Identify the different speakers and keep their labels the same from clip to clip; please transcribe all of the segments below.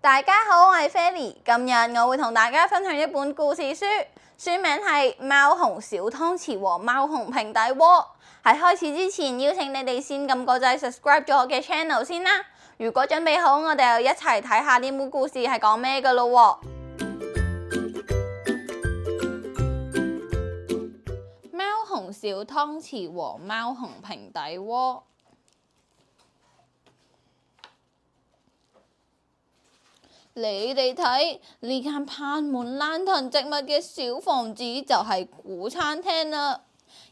Speaker 1: 大家好，我係 Fely，今日我會同大家分享一本故事書，書名係《貓熊小湯匙和貓熊平底鍋》。喺開始之前，邀請你哋先撳個掣 subscribe 咗我嘅 channel 先啦。如果準備好，我哋就一齊睇下呢本故事係講咩㗎咯。貓熊小湯匙和貓熊平底鍋。你哋睇呢間攀滿蘭藤植物嘅小房子就係古餐廳啦，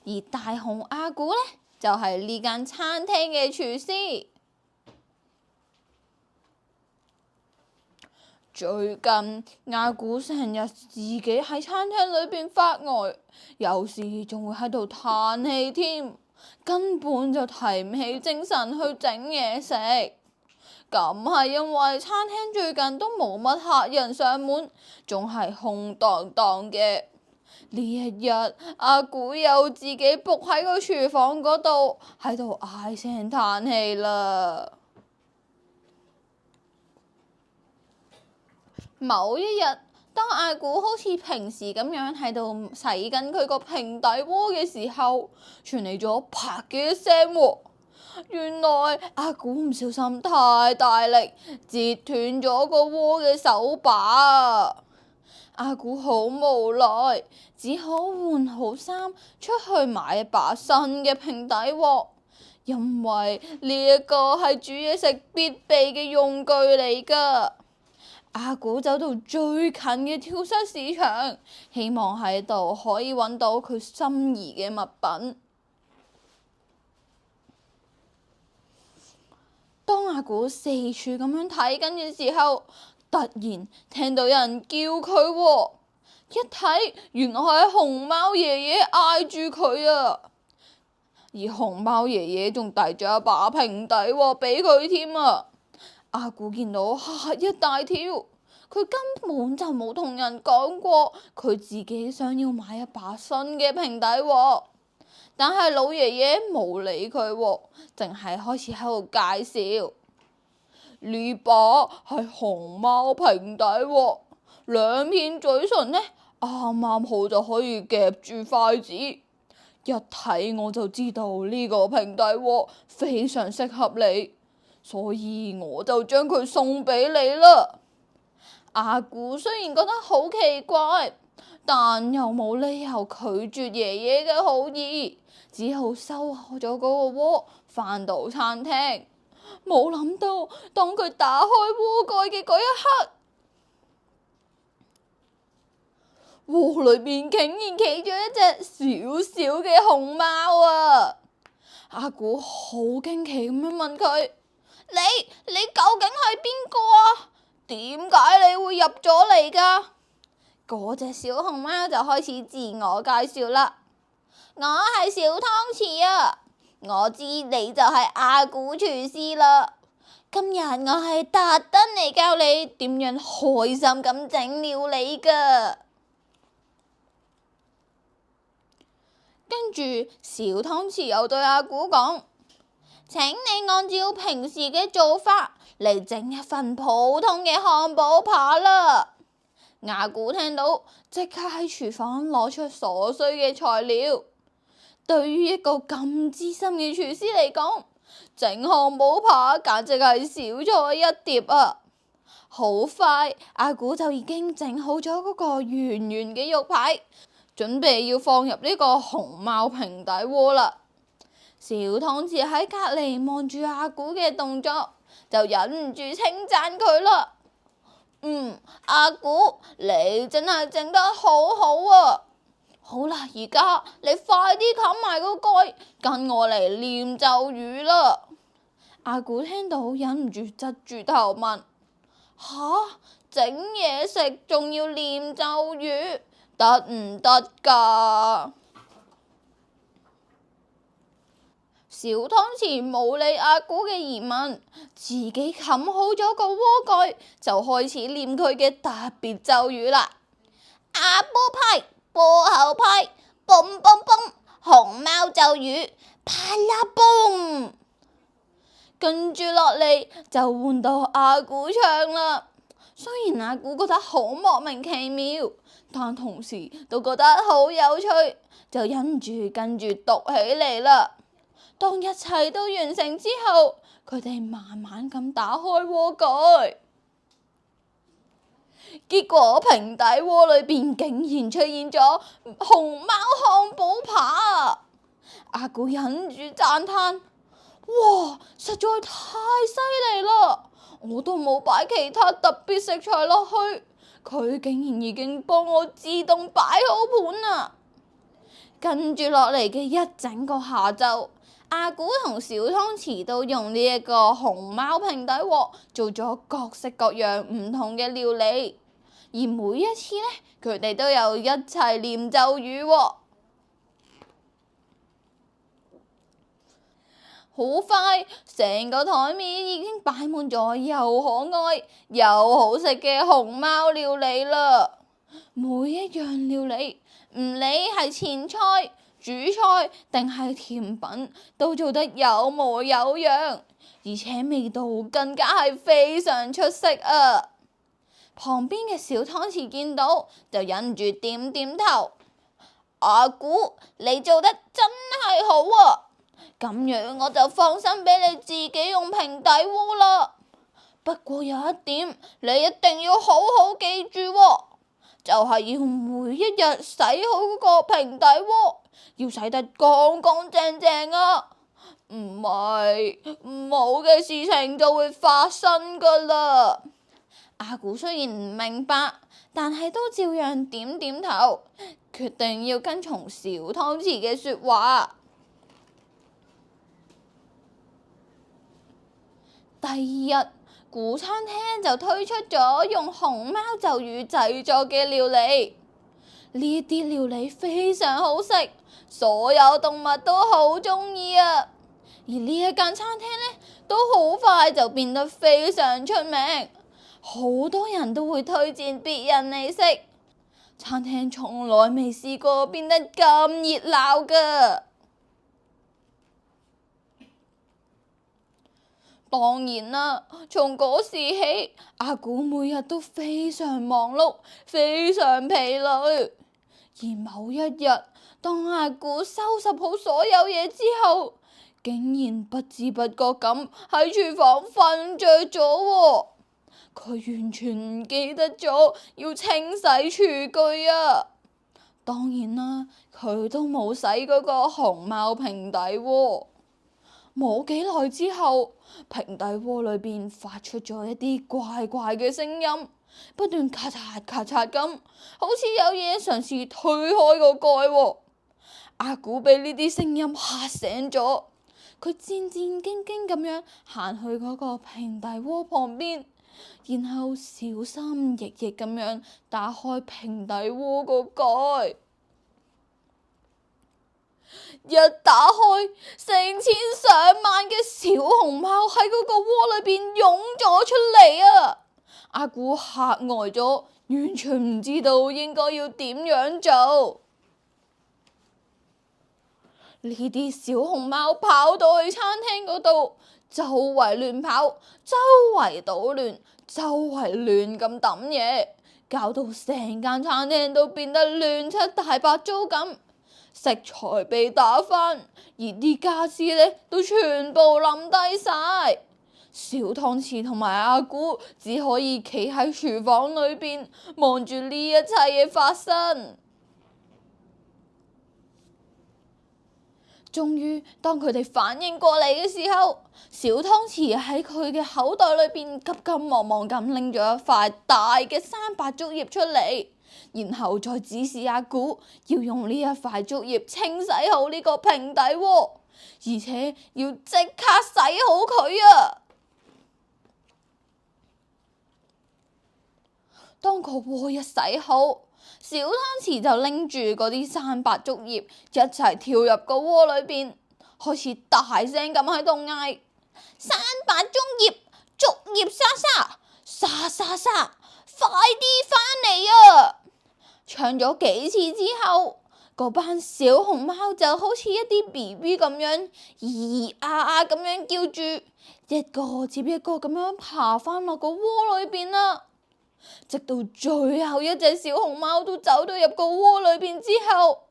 Speaker 1: 而大熊阿古呢，就係呢間餐廳嘅廚師。最近阿古成日自己喺餐廳裏邊發呆，有時仲會喺度嘆氣添，根本就提唔起精神去整嘢食。咁係因為餐廳最近都冇乜客人上門，仲係空蕩蕩嘅。呢一日，阿古又自己仆喺個廚房嗰度，喺度唉聲嘆氣啦。某一日，當阿古好似平時咁樣喺度洗緊佢個平底鍋嘅時候，傳嚟咗啪嘅一聲喎。原來阿古唔小心太大力，截斷咗個鍋嘅手把。阿古好無奈，只好換好衫出去買一把新嘅平底鍋，因為呢一個係煮嘢食必備嘅用具嚟㗎。阿古走到最近嘅跳蚤市場，希望喺度可以揾到佢心儀嘅物品。當阿古四處咁樣睇緊嘅時候，突然聽到有人叫佢喎，一睇原來係熊貓爺爺嗌住佢啊！而熊貓爺爺仲遞咗一把平底鍋俾佢添啊！阿古見到嚇一大跳，佢根本就冇同人講過佢自己想要買一把新嘅平底鍋。但係老爺爺冇理佢喎，淨係開始喺度介紹呢把係熊貓平底鍋，兩片嘴唇呢啱啱好就可以夾住筷子，一睇我就知道呢個平底鍋非常適合你，所以我就將佢送俾你啦。阿古雖然覺得好奇怪，但又冇理由拒絕爺爺嘅好意，只好收好咗嗰個鍋，返到餐廳。冇諗到，當佢打開鍋蓋嘅嗰一刻，鍋裏面竟然企咗一隻小小嘅熊貓啊！阿古好驚奇咁樣問佢：你究竟係邊個啊？點解你會入咗嚟㗎？嗰隻小熊貓就開始自我介紹啦。我係小湯匙啊！我知你就係阿古廚師啦。今日我係特登嚟教你點樣開心咁整料理㗎。跟住小湯匙又對阿古講：請你按照平時嘅做法嚟整一份普通嘅漢堡扒啦。阿古聽到，即刻喺廚房攞出所需嘅材料。對於一個咁資深嘅廚師嚟講，整漢堡扒簡直係小菜一碟啊！好快，阿古就已經整好咗嗰個圓圓嘅肉排，準備要放入呢個熊貓平底鍋啦。小湯匙喺隔籬望住阿古嘅動作，就忍唔住稱讚佢啦。阿古，你真係整得好好啊！好啦，而家你快啲冚埋個蓋，跟我嚟念咒語啦！阿古聽到忍唔住側住頭問：吓，整嘢食仲要念咒語，得唔得㗎？小湯匙冇理阿古嘅疑問，自己冚好咗個鍋蓋，就開始念佢嘅特別咒語啦。阿波派，波後派，嘣嘣嘣，熊貓咒語，啪啦嘣。跟住落嚟就換到阿古唱啦。雖然阿古覺得好莫名其妙，但同時都覺得好有趣，就忍唔住跟住讀起嚟啦。當一切都完成之後，佢哋慢慢咁打開鍋蓋，結果平底鍋裏邊竟然出現咗熊貓漢堡扒。阿古忍唔住讚嘆：哇，實在太犀利啦！我都冇擺其他特別食材落去，佢竟然已經幫我自動擺好盤啦！跟住落嚟嘅一整個下晝，阿古同小湯匙都用呢一個熊貓平底鍋做咗各式各樣唔同嘅料理，而每一次呢，佢哋都有一齊念咒語喎。好快，成個台面已經擺滿咗又可愛又好食嘅熊貓料理啦！每一樣料理，唔理係前菜、主菜定係甜品，都做得有模有樣，而且味道更加係非常出色啊！旁邊嘅小湯匙見到就忍唔住點點頭：阿古，你做得真係好啊！咁樣我就放心俾你自己用平底鍋啦。不過有一點，你一定要好好記住喎，就係要每一日洗好嗰個平底鍋，要洗得乾乾淨淨啊！唔係，唔好嘅事情就會發生噶啦。阿古雖然唔明白，但係都照樣點點頭，決定要跟從小湯匙嘅說話。第二日，古餐廳就推出咗用熊貓咒語製作嘅料理，呢啲料理非常好食，所有動物都好鍾意啊！而呢一間餐廳呢，都好快就變得非常出名，好多人都會推薦別人嚟食。餐廳從來未試過變得咁熱鬧㗎。當然啦，從嗰時起，阿古每日都非常忙碌，非常疲累。而某一日，當阿古收拾好所有嘢之後，竟然不知不覺咁喺廚房瞓着咗喎。佢完全唔記得咗要清洗廚具啊！當然啦，佢都冇洗嗰個熊貓平底鍋。冇幾耐之後，平底鍋裏邊發出咗一啲怪怪嘅聲音，不斷咔嚓咔嚓咁，好似有嘢嘗試推開個蓋喎。阿古俾呢啲聲音嚇醒咗，佢戰戰兢兢咁樣行去嗰個平底鍋旁邊，然後小心翼翼咁樣打開平底鍋個蓋。一打開，成千上萬嘅小熊貓喺嗰個鍋裏邊湧咗出嚟啊！阿古嚇呆咗，完全唔知道應該要點樣做。呢啲小熊貓跑到去餐廳嗰度，周圍亂跑，周圍搗亂，周圍亂咁抌嘢，搞到成間餐廳都變得亂七大八糟咁。食材被打翻，而啲家私呢都全部冧低晒。小湯匙同埋阿古只可以企喺廚房裏邊望住呢一切嘅發生。終於，當佢哋反應過嚟嘅時候，小湯匙喺佢嘅口袋裏邊急急忙忙咁拎咗一塊大嘅3白竹葉出嚟。然後再指示阿古要用呢一塊竹葉清洗好呢個平底鍋，而且要即刻洗好佢啊！當個鍋一洗好，小湯匙就拎住嗰啲3白竹葉一齊跳入個鍋裏邊，開始大聲咁喺度嗌：3白竹葉，竹葉沙沙，沙沙沙，快啲返嚟啊！唱咗幾次之後，嗰班小熊貓就好似一啲 BB 咁樣，咿咿呀呀咁樣叫住，一個接一個咁樣爬返落個鍋裏邊啦。直到最後一隻小熊貓都走到入個窩裏邊之後，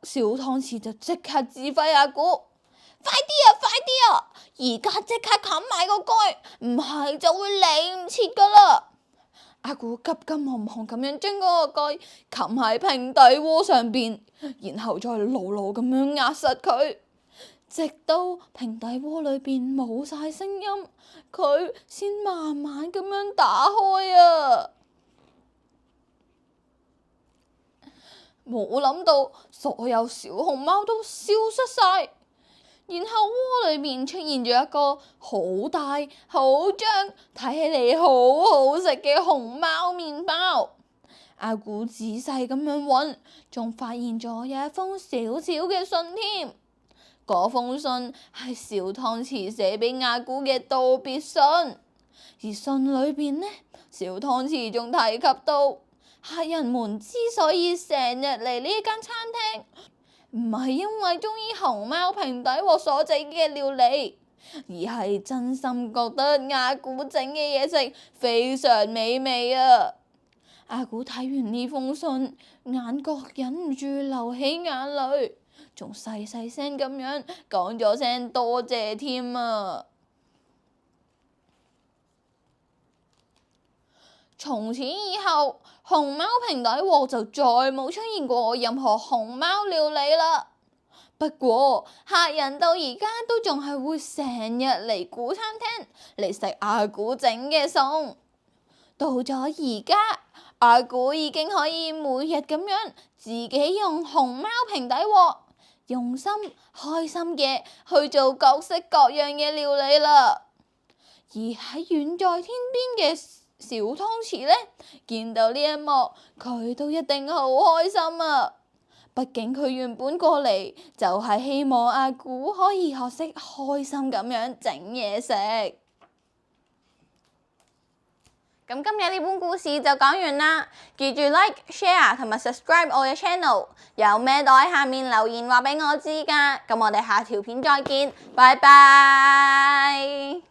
Speaker 1: 小湯匙就即刻指揮阿古：快啲啊，快啲啊！而家即刻冚埋個蓋，唔係就會嚟唔切噶啦！阿古急急忙忙咁樣將嗰個蓋冚喺平底鍋上邊，然後再牢牢咁樣壓實佢，直到平底鍋裏邊冇晒聲音，佢先慢慢咁樣打開啊！冇諗到所有小熊貓都消失晒。然後鍋裏面出現咗一個好大、好脹、睇起嚟好好食嘅熊貓麵包。阿古仔細咁樣揾，仲發現咗有一封小小嘅信添。嗰封信係小湯匙寫俾阿古嘅道別信，而信裏邊呢，小湯匙仲提及到客人們之所以成日嚟呢間餐廳，唔係因為中意熊貓平底鍋所整嘅料理，而係真心覺得阿古整嘅嘢食非常美味啊！阿古睇完呢封信，眼角忍唔住流起眼淚，仲細細聲咁樣講咗聲多謝添啊！從此以後，熊貓平底鍋就再冇出現過任何熊貓料理啦。不過客人到而家都仲係會成日嚟古餐廳嚟食阿古整嘅餸。到咗而家，阿古已經可以每日咁樣自己用熊貓平底鍋，用心開心嘅去做各式各樣嘅料理啦。而喺遠在天邊嘅小湯匙呢，見到呢一幕，佢都一定好開心啊！畢竟佢原本過嚟就係希望阿古可以學識開心咁樣整嘢食。咁今日呢本故事就講完啦，記住 like、share 同埋 subscribe 我嘅 channel， 有咩都喺下面留言話俾我知㗎。咁我哋下條片再見，拜拜。